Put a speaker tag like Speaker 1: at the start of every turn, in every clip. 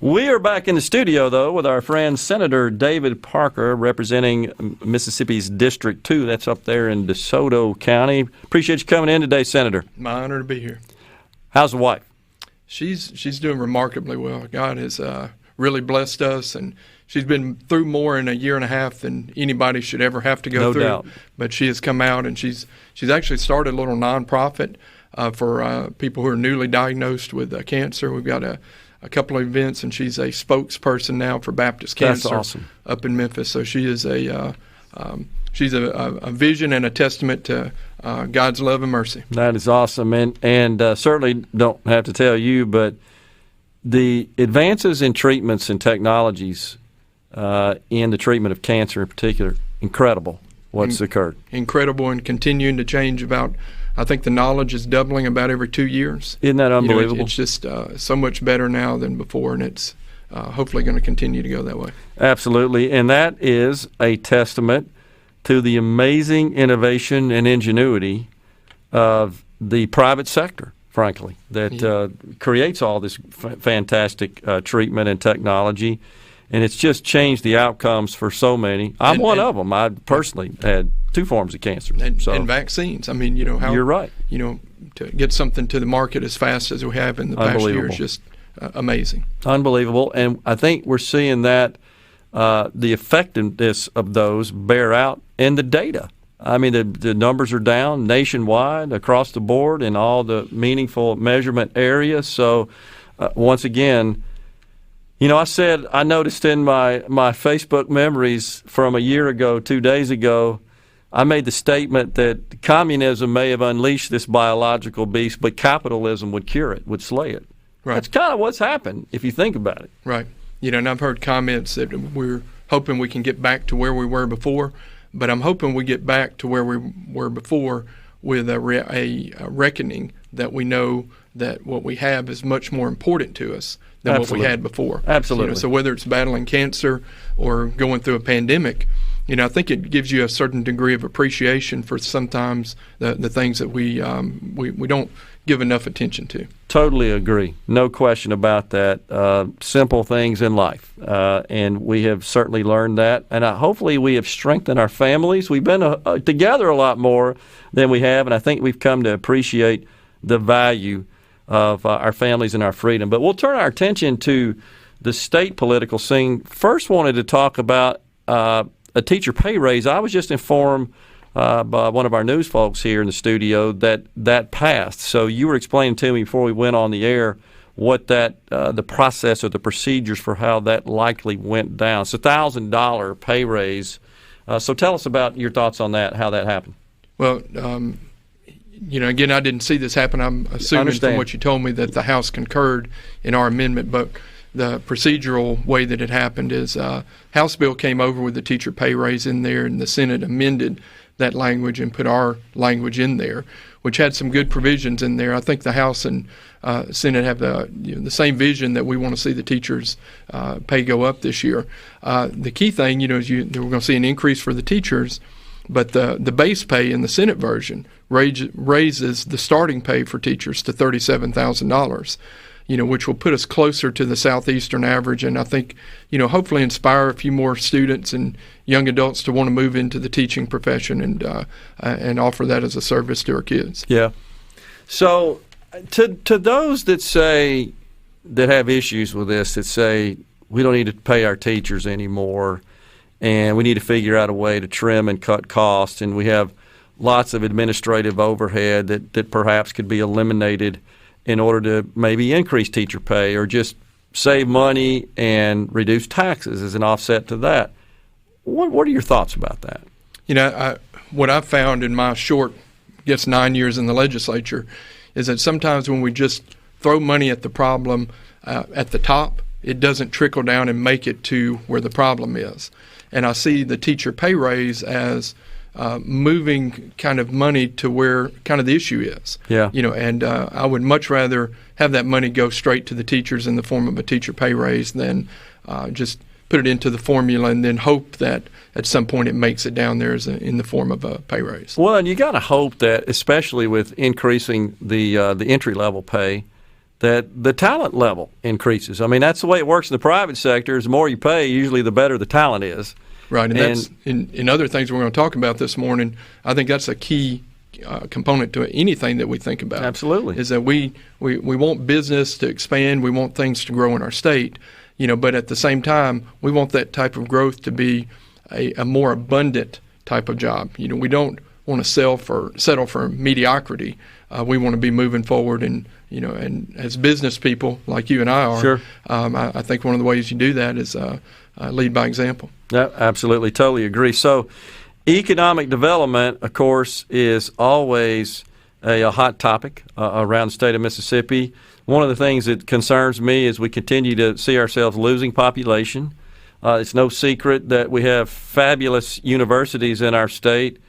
Speaker 1: We are back in the studio, though, with our friend Senator David Parker, representing Mississippi's District 2. That's up there in DeSoto County. Appreciate you coming in today, Senator.
Speaker 2: My honor to be here.
Speaker 1: How's the wife?
Speaker 2: She's doing remarkably well. God has really blessed us, and she's been through more in a year and a half than anybody should ever have to go through.
Speaker 1: No doubt.
Speaker 2: But she has come out, and she's actually started a little nonprofit for people who are newly diagnosed with cancer. We've got a couple of events, and she's a spokesperson now for Baptist Cancer.
Speaker 1: That's awesome.
Speaker 2: Up in Memphis. So she is she's a vision and a testament to God's love and mercy.
Speaker 1: That is awesome, and certainly don't have to tell you, but the advances in treatments and technologies in the treatment of cancer in particular, incredible what's occurred.
Speaker 2: Incredible, and continuing to change. I think the knowledge is doubling about every 2 years.
Speaker 1: Isn't that unbelievable?
Speaker 2: It's just so much better now than before, and it's hopefully going to continue to go that way.
Speaker 1: Absolutely, and that is a testament to the amazing innovation and ingenuity of the private sector, frankly, that creates all this fantastic treatment and technology, and it's just changed the outcomes for so many. I'm one of them. I personally had 2 forms of cancer.
Speaker 2: And vaccines. I mean,
Speaker 1: you're right.
Speaker 2: To get something to the market as fast as we have in the past year is just amazing.
Speaker 1: Unbelievable, and I think we're seeing that the effectiveness of those bear out in the data. I mean, the numbers are down nationwide, across the board, in all the meaningful measurement areas. So, once again, I noticed in my Facebook memories from a year ago, 2 days ago, I made the statement that communism may have unleashed this biological beast, but capitalism would cure it, would slay it.
Speaker 2: Right.
Speaker 1: That's kind of what's happened, if you think about it.
Speaker 2: Right. And I've heard comments that we're hoping we can get back to where we were before, but I'm hoping we get back to where we were before with a reckoning that we know that what we have is much more important to us than
Speaker 1: Absolutely.
Speaker 2: what we had before.
Speaker 1: Absolutely.
Speaker 2: So whether it's battling cancer or going through a pandemic, I think it gives you a certain degree of appreciation for sometimes the things that we don't give enough attention to.
Speaker 1: Totally agree. No question about that. Simple things in life. And we have certainly learned that. And hopefully we have strengthened our families. We've been together a lot more than we have, and I think we've come to appreciate the value of our families and our freedom. But we'll turn our attention to the state political scene. First wanted to talk about a teacher pay raise. I was just informed by one of our news folks here in the studio that passed. So you were explaining to me before we went on the air what the process or the procedures for how that likely went down. It's a $1,000 pay raise. So tell us about your thoughts on that, how that happened.
Speaker 2: Well, again, I didn't see this happen. I'm assuming from what you told me that the House concurred in our amendment, but the procedural way that it happened is House bill came over with the teacher pay raise in there, and the Senate amended that language and put our language in there, which had some good provisions in there. I think the House and Senate have the same vision that we want to see the teachers' pay go up this year. The key thing, is we're going to see an increase for the teachers, but the base pay in the Senate version raises the starting pay for teachers to $37,000. Which will put us closer to the southeastern average, and I think, hopefully inspire a few more students and young adults to want to move into the teaching profession and offer that as a service to our kids.
Speaker 1: Yeah. So, to those that have issues with this, that say we don't need to pay our teachers anymore, and we need to figure out a way to trim and cut costs, and we have lots of administrative overhead that perhaps could be eliminated in order to maybe increase teacher pay or just save money and reduce taxes as an offset to that. What are your thoughts about that?
Speaker 2: What I've found in my short, 9 years in the legislature is that sometimes when we just throw money at the problem at the top, it doesn't trickle down and make it to where the problem is. And I see the teacher pay raise as moving kind of money to where kind of the issue is.
Speaker 1: Yeah.
Speaker 2: And I would much rather have that money go straight to the teachers in the form of a teacher pay raise than just put it into the formula and then hope that at some point it makes it down there in the form of a pay raise.
Speaker 1: Well, and you got to hope that, especially with increasing the entry level pay, that the talent level increases. I mean, that's the way it works in the private sector. Is the more you pay, usually the better the talent is.
Speaker 2: Right, and that's in other things we're going to talk about this morning. I think that's a key component to anything that we think about.
Speaker 1: Absolutely.
Speaker 2: Is that we want business to expand, we want things to grow in our state, but at the same time, we want that type of growth to be a more abundant type of job. We don't want to settle for mediocrity. We want to be moving forward, and as business people like you and I are,
Speaker 1: sure.
Speaker 2: I think one of the ways you do that is lead by example.
Speaker 1: Yeah, absolutely, totally agree. So, economic development, of course, is always a hot topic around the state of Mississippi. One of the things that concerns me is we continue to see ourselves losing population. It's no secret that we have fabulous universities in our state,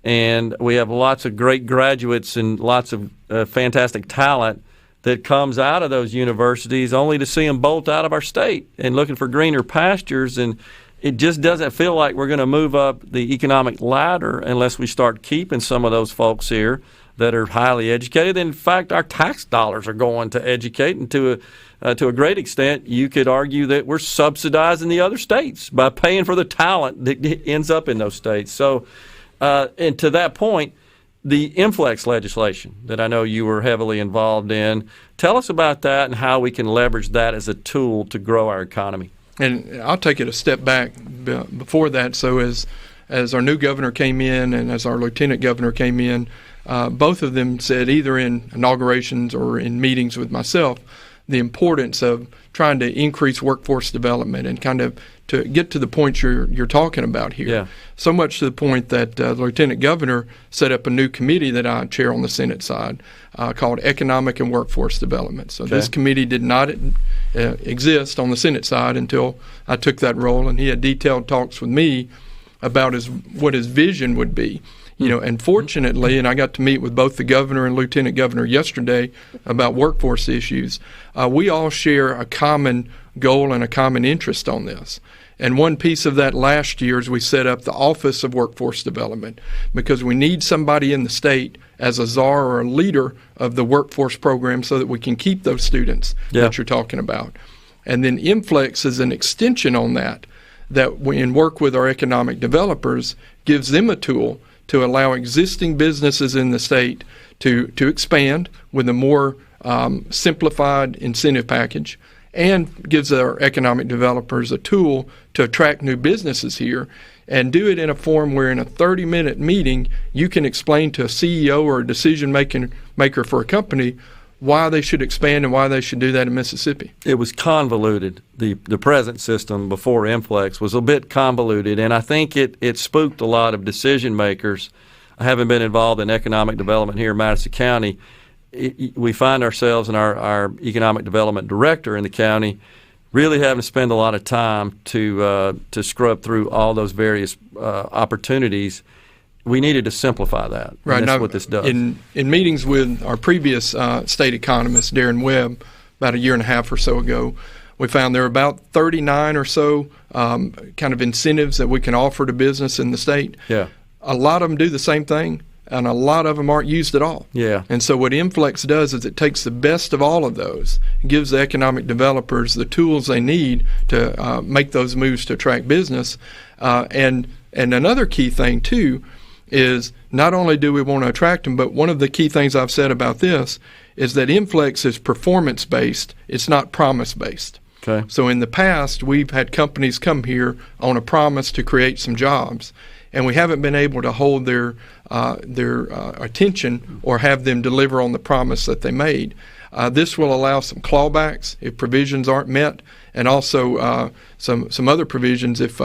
Speaker 1: and we have lots of great graduates and lots of fantastic talent that comes out of those universities, only to see them bolt out of our state and looking for greener pastures. And it just doesn't feel like we're going to move up the economic ladder unless we start keeping some of those folks here that are highly educated. In fact, our tax dollars are going to educate, and to a great extent, you could argue that we're subsidizing the other states by paying for the talent that ends up in those states. So, and to that point, the inflex legislation that I know you were heavily involved in, tell us about that and how we can leverage that as a tool to grow our economy.
Speaker 2: And I'll take it a step back before that. So as our new governor came in and as our lieutenant governor came in, both of them said, either in inaugurations or in meetings with myself, the importance of trying to increase workforce development and kind of to get to the point you're talking about here.
Speaker 1: Yeah.
Speaker 2: So much to the point that the lieutenant governor set up a new committee that I chair on the Senate side called Economic and Workforce Development. So this committee did not exist on the Senate side until I took that role, and he had detailed talks with me about what his vision would be. And fortunately, and I got to meet with both the governor and lieutenant governor yesterday about workforce issues, we all share a common goal and a common interest on this. And one piece of that last year is we set up the Office of Workforce Development, because we need somebody in the state as a czar or a leader of the workforce program so that we can keep those students that you're talking about. And then Inflex is an extension on that we can work with our economic developers, gives them a tool to allow existing businesses in the state to expand with a more simplified incentive package, and gives our economic developers a tool to attract new businesses here, and do it in a form where in a 30-minute meeting you can explain to a CEO or a decision maker for a company why they should expand and why they should do that in Mississippi.
Speaker 1: It was convoluted. The present system before Inflex was a bit convoluted, and I think it spooked a lot of decision makers. I haven't been involved in economic development here in Madison County. We find ourselves, and our economic development director in the county, really having to spend a lot of time to scrub through all those various opportunities. We needed to simplify that.
Speaker 2: Right.
Speaker 1: And that's
Speaker 2: now,
Speaker 1: what this does.
Speaker 2: In meetings with our previous state economist, Darren Webb, about a year and a half or so ago, we found there are about 39 or so kind of incentives that we can offer to business in the state.
Speaker 1: Yeah.
Speaker 2: A lot of them do the same thing, and a lot of them aren't used at all.
Speaker 1: Yeah.
Speaker 2: And so what Inflex does is it takes the best of all of those and gives the economic developers the tools they need to make those moves to attract business. And another key thing, too, is not only do we want to attract them, but one of the key things I've said about this is that Inflex is performance-based. It's not promise-based.
Speaker 1: Okay.
Speaker 2: So in the past, we've had companies come here on a promise to create some jobs, and we haven't been able to hold their attention or have them deliver on the promise that they made. This will allow some clawbacks if provisions aren't met, and also some other provisions if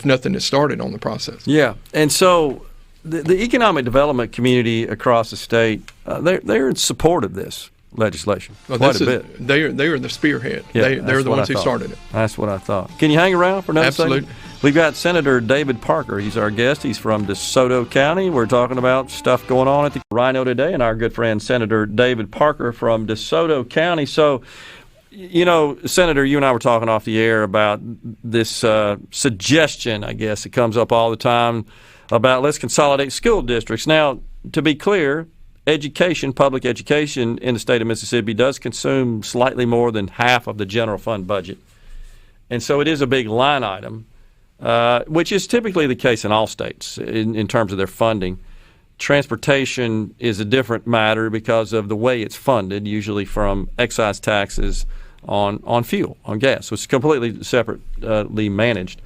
Speaker 2: nothing is started on the process.
Speaker 1: Yeah, and so the economic development community across the state, they're in support of this legislation quite a bit.
Speaker 2: They are the spearhead.
Speaker 1: Yeah,
Speaker 2: they're the ones who started it.
Speaker 1: That's what I thought. Can you hang around for another second?
Speaker 2: Absolutely.
Speaker 1: We've got Senator David Parker. He's our guest. He's from DeSoto County. We're talking about stuff going on at the Rhino today, and our good friend Senator David Parker from DeSoto County. So, Senator, you and I were talking off the air about this suggestion, I guess, that comes up all the time about let's consolidate school districts. Now, to be clear, education, public education in the state of Mississippi does consume slightly more than half of the general fund budget. And so it is a big line item, which is typically the case in all states in terms of their funding. Transportation is a different matter because of the way it's funded, usually from excise taxes on fuel, on gas. So it's completely separately managed.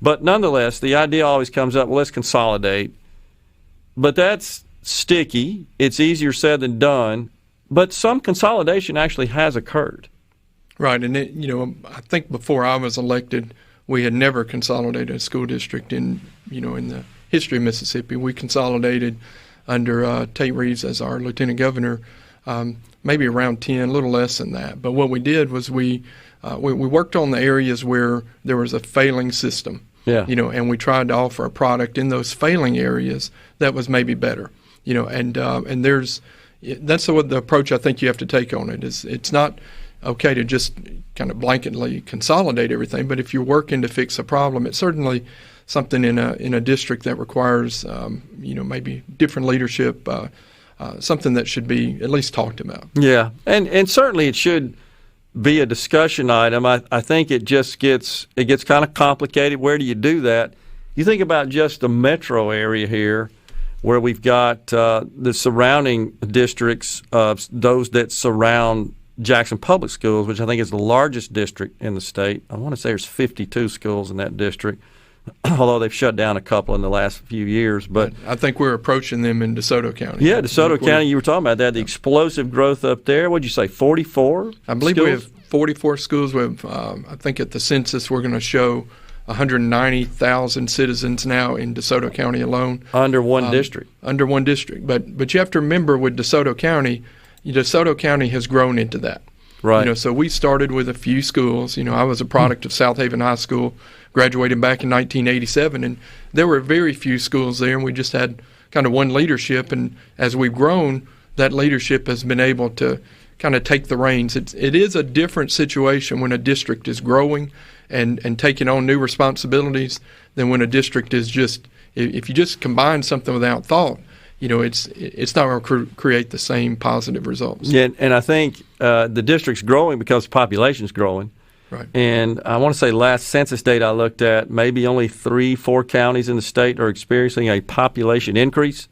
Speaker 1: But nonetheless, the idea always comes up, well, let's consolidate. But that's sticky. It's easier said than done. But some consolidation actually has occurred.
Speaker 2: Right. And, I think before I was elected, we had never consolidated a school district in the history of Mississippi. We consolidated under Tate Reeves as our lieutenant governor, maybe around 10, a little less than that. But what we did was we worked on the areas where there was a failing system, and we tried to offer a product in those failing areas that was maybe better, and that's the approach I think you have to take on it. It's not okay to just kind of blanketly consolidate everything, but if you're working to fix a problem, it's certainly something in a district that requires maybe different leadership, something that should be at least talked about.
Speaker 1: Yeah, and certainly it should be a discussion item. I think it just gets kind of complicated. Where do you do that? You think about just the metro area here, where we've got the surrounding districts, those that surround Jackson Public Schools, which I think is the largest district in the state. I want to say there's 52 schools in that district, although they've shut down a couple in the last few years. But
Speaker 2: I think we're approaching them in DeSoto County.
Speaker 1: Yeah, DeSoto County, you were talking about that, the explosive growth up there. What did you say, 44
Speaker 2: I believe
Speaker 1: schools?
Speaker 2: We have 44 schools. We have, I think at the census we're going to show 190,000 citizens now in DeSoto County alone.
Speaker 1: Under one district.
Speaker 2: Under one district. But you have to remember with DeSoto County has grown into that.
Speaker 1: Right.
Speaker 2: So we started with a few schools. I was a product of South Haven High School, graduated back in 1987, and there were very few schools there, and we just had kind of one leadership. And as we've grown, that leadership has been able to kind of take the reins. It is a different situation when a district is growing and taking on new responsibilities than when a district is just, if you just combine something without thought, it's not going to create the same positive results.
Speaker 1: Yeah, and I think the district's growing because the population's growing.
Speaker 2: Right.
Speaker 1: And I want to say last census data I looked at, maybe only 3-4 counties in the state are experiencing a population increase.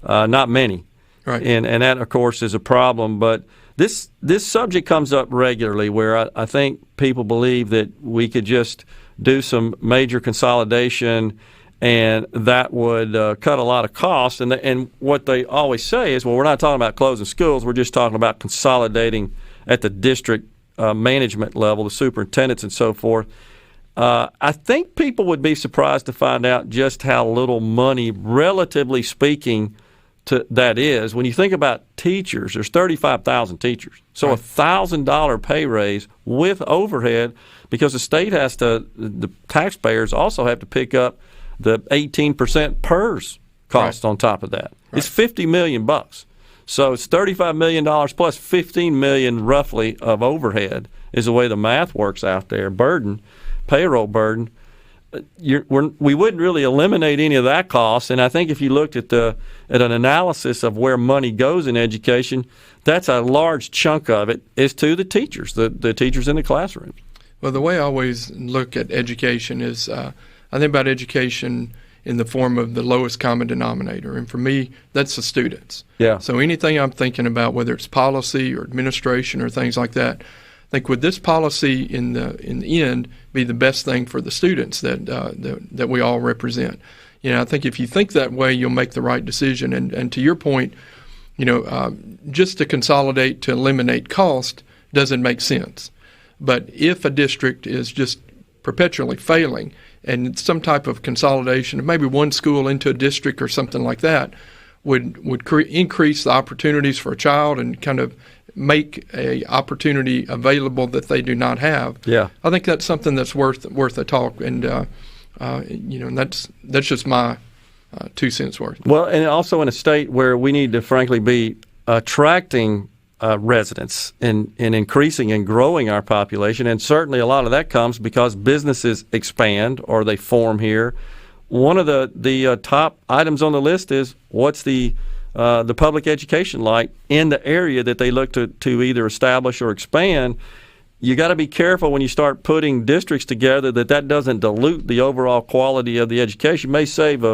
Speaker 1: Not many.
Speaker 2: Right.
Speaker 1: And that, of course, is a problem. But this subject comes up regularly where I think people believe that we could just do some major consolidation and that would cut a lot of costs. And what they always say is, well, we're not talking about closing schools. We're just talking about consolidating at the district management level, the superintendents and so forth. I think people would be surprised to find out just how little money, relatively speaking, that is. When you think about teachers, there's 35,000 teachers. So
Speaker 2: right.
Speaker 1: $1,000 pay raise with overhead, because the state the taxpayers also have to pick up the 18% PERS cost on top of that. Right. It's $50 million. So it's $35 million plus $15 million roughly of overhead is the way the math works out there. Payroll burden. We wouldn't really eliminate any of that cost. And I think if you looked at an analysis of where money goes in education, that's a large chunk of it is to the teachers, the teachers in the classrooms.
Speaker 2: Well, the way I always look at education is I think about education in the form of the lowest common denominator. And for me, that's the students.
Speaker 1: Yeah.
Speaker 2: So anything I'm thinking about, whether it's policy or administration or things like that, I think would this policy in the end be the best thing for the students that we all represent? I think if you think that way, you'll make the right decision. And to your point, just to consolidate to eliminate cost doesn't make sense. But if a district is just perpetually failing, and some type of consolidation, maybe one school into a district or something like that, would increase the opportunities for a child and kind of make a opportunity available that they do not have.
Speaker 1: Yeah,
Speaker 2: I think that's something that's worth a talk, and that's just my 2 cents worth.
Speaker 1: Well, and also in a state where we need to frankly be attracting residents and increasing and growing our population, and certainly a lot of that comes because businesses expand or they form here. One of the top items on the list is what's the the public education light in the area that they look to either establish or expand. You got to be careful when you start putting districts together that doesn't dilute the overall quality of the education. It may save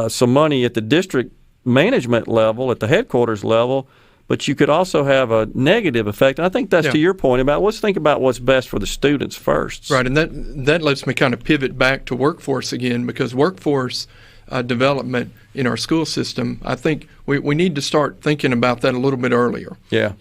Speaker 1: some money at the district management level, at the headquarters level, but you could also have a negative effect. And I think that's to your point about let's think about what's best for the students first.
Speaker 2: Right, and that lets me kind of pivot back to workforce again, because workforce development in our school system, I think we need to start thinking about that a little bit earlier.
Speaker 1: Yeah.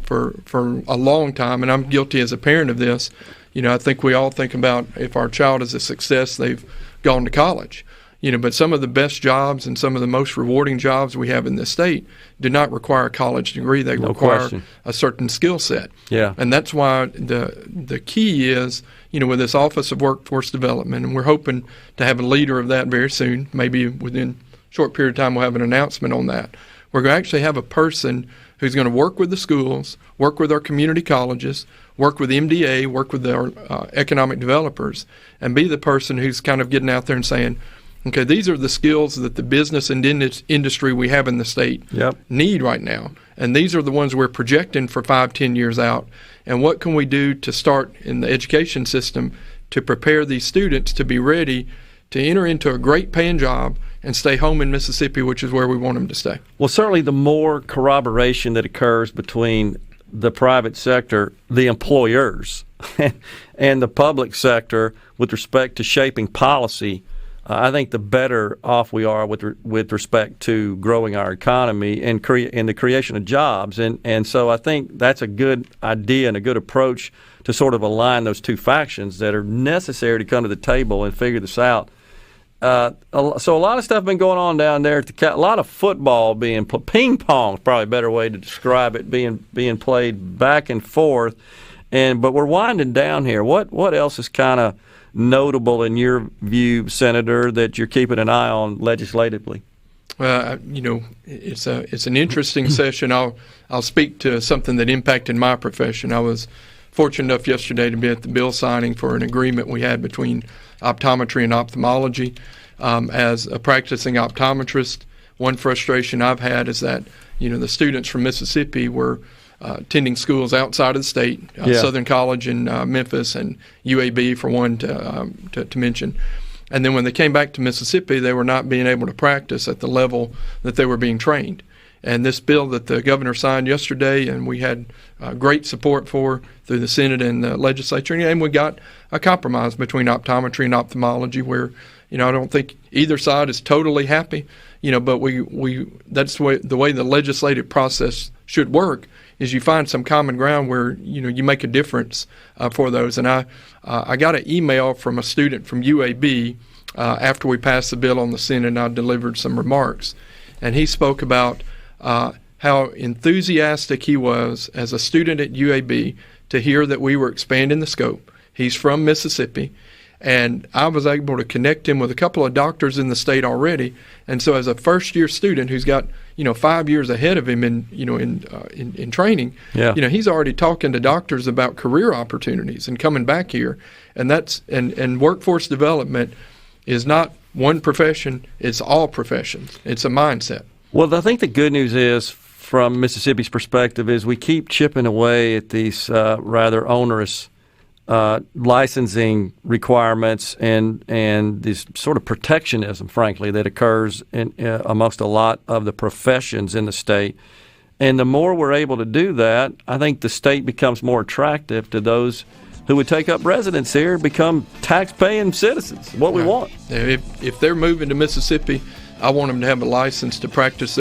Speaker 2: For a long time, and I'm guilty as a parent of this, I think we all think about if our child is a success, they've gone to college. But some of the best jobs and some of the most rewarding jobs we have in this state do not require a college degree. They require a certain skill set.
Speaker 1: Yeah.
Speaker 2: And that's why the key is, with this Office of Workforce Development, and we're hoping to have a leader of that very soon, maybe within a short period of time we'll have an announcement on that. We're going to actually have a person who's going to work with the schools, work with our community colleges, work with MDA, work with our economic developers, and be the person who's kind of getting out there and saying, okay, these are the skills that the business and industry we have in the state need right now. And these are the ones we're projecting for 5-10 years out. And what can we do to start in the education system to prepare these students to be ready to enter into a great paying job and stay home in Mississippi, which is where we want them to stay.
Speaker 1: Well, certainly the more corroboration that occurs between the private sector, the employers, and the public sector with respect to shaping policy, I think the better off we are with respect to growing our economy and the creation of jobs. And so I think that's a good idea and a good approach to sort of align those two factions that are necessary to come to the table and figure this out. So a lot of stuff been going on down there. A lot of football being ping pong is probably a better way to describe it, being played back and forth. But we're winding down here. What else is kind of notable in your view, Senator, that you're keeping an eye on legislatively?
Speaker 2: It's an interesting session. I'll speak to something that impacted my profession. I was fortunate enough yesterday to be at the bill signing for an agreement we had between optometry and ophthalmology. As a practicing optometrist, one frustration I've had is that the students from Mississippi were attending schools outside of the state, Southern College in Memphis and UAB for one to mention. And then when they came back to Mississippi, they were not being able to practice at the level that they were being trained. And this bill that the governor signed yesterday, and we had great support for through the Senate and the legislature, and we got a compromise between optometry and ophthalmology where, I don't think either side is totally happy, but we that's the way the legislative process should work is you find some common ground where, you make a difference for those. And I got an email from a student from UAB after we passed the bill on the Senate, and I delivered some remarks. And he spoke about how enthusiastic he was as a student at UAB to hear that we were expanding the scope. He's from Mississippi, and I was able to connect him with a couple of doctors in the state already. And so as a first-year student who's got 5 years ahead of him in training, he's already talking to doctors about career opportunities and coming back here. And that's and workforce development is not one profession, it's all professions. It's a mindset.
Speaker 1: Well, I think the good news is, from Mississippi's perspective, is we keep chipping away at these rather onerous licensing requirements and this sort of protectionism, frankly, that occurs amongst a lot of the professions in the state. And the more we're able to do that, I think the state becomes more attractive to those who would take up residence here and become tax-paying citizens, what we want.
Speaker 2: If they're moving to Mississippi, I want them to have a license to practice